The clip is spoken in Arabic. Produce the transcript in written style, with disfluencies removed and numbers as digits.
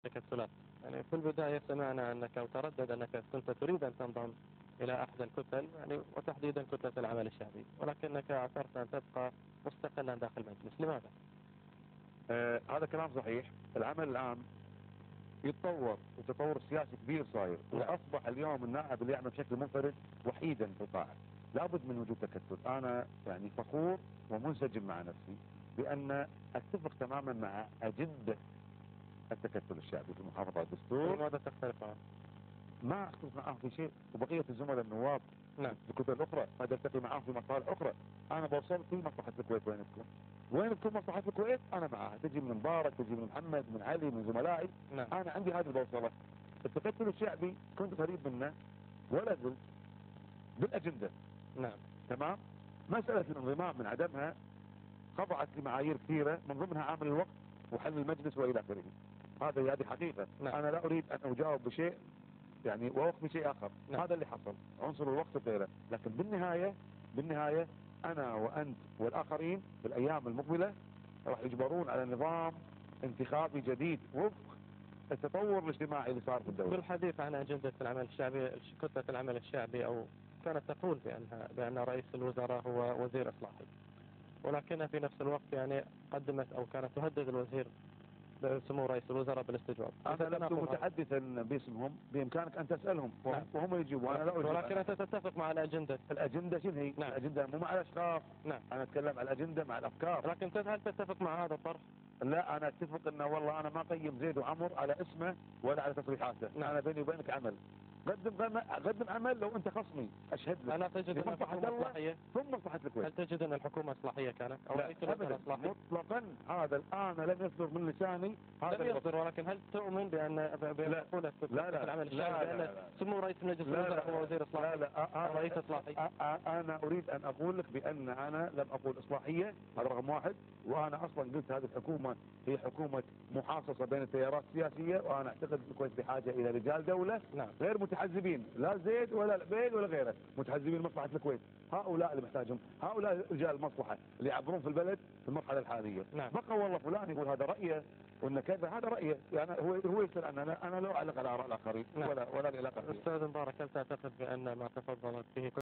تكتلات. يعني في البداية سمعنا أنك أو تردد أنك كنت تريد أن تنضم إلى أحد الكتل، يعني وتحديدا كتلة العمل الشعبي، ولكنك اعترت أن تبقى مستقلا داخل المجلس. لماذا؟ هذا كلام صحيح. العمل الآن يتطور وتطور سياسي كبير صاير، وأصبح اليوم النائب اللي يعمل بشكل منفرد وحيدا في القاعة. لابد من وجود تكتل. أنا يعني فخور ومنسجم مع نفسي بأن أتفق تماما مع أجندة التكتل الشعبي في محافظة الدستور. لماذا تختلف معه؟ ما أختلف معه في شيء، وبقية الزملاء النواب نعم. في الكتل الأخرى قد ألتقي معهم في مصالح أخرى. أنا بوصل في مصلحة الكويت. وين تكون مصلحة الكويت أنا معها. تجي من مبارك، تجي من محمد، من علي، من زملائي. نعم. أنا عندي هذه البوصلة. التكتل الشعبي كنت قريب منه ولا زلت بالأجندة. نعم. تمام. مسألة الانضمام من عدمها خضعت لمعايير كثيرة، من ضمنها عامل الوقت وحل المجلس وإلى آخره. هذه حقيقة. نعم. أنا لا أريد أن أجاوب بشيء يعني ووقف بشيء آخر. نعم. هذا اللي حصل، عنصر الوقت وغيره. لكن بالنهاية أنا وأنت والآخرين في الأيام المقبلة راح يجبرون على نظام انتخابي جديد وفق التطور الاجتماعي اللي صار في الدولة. بالحديث عن أجندة العمل الشعبي، كتلة العمل الشعبي أو كانت تقول بأن رئيس الوزراء هو وزير إصلاحي، ولكنها في نفس الوقت يعني قدمت أو كانت تهدد الوزير سمو رئيس الوزراء بالاستجواب. أنا لست متحدثا باسمهم، بإمكانك أن تسألهم وهم يجيبوا. أنا لا أجيب. ولكن أنت تتفق مع الأجندة. الأجندة شنو هي؟ نعم. الأجندة مو مع الأشخاص. نعم. أنا أتكلم على الأجندة مع الأفكار. لكن هل تتفق مع هذا الطرح؟ لا، أنا أتفق أنه والله أنا ما قيم زيد وعمر على اسمه ولا على تصريحاته. نعم. أنا بيني وبينك عمل. قدم عمل. لو أنت خصمي أشهد لك. ألا تجد أن الحكومة إصلاحية؟ ثم مصلحة الكويت. هل تجد أن الحكومة إصلاحية كانت أو لا رئيس الوزراء أبدا إصلاحي؟ مطلقا. هذا الآن لم يصدر من لساني هذا لم يصدر، ولكن هل تؤمن بأن مقولة العمل الشعبي بأن سمو رئيس مجلس الوزراء هو وزير إصلاحي؟ لا رئيس إصلاحي. أنا أريد أن أقول لك بأن أنا لم أقول إصلاحية. هذا رقم واحد. وأنا أصلا قلت هذه الحكومة هي حكومة محاصصة بين التيارات السياسية، وأنا أعتقد الكويت بحاجة إلى رجال دولة. نعم. غير متحزبين، لا زيد ولا العبيد ولا غيره، متحزبين مصلحة الكويت. هؤلاء اللي محتاجهم، هؤلاء رجال المصلحة اللي يعبرون في البلد في المرحلة الحالية. نعم. بقى والله فلان يقول هذا رأيه وإن كذا، هذا رأيه يعني هو يسأل عنه. أنا لا أعلق على آراء الآخرين. نعم. ولا علاقة. أستاذ مبارك، هل تعتقد بأن ما تفضلت به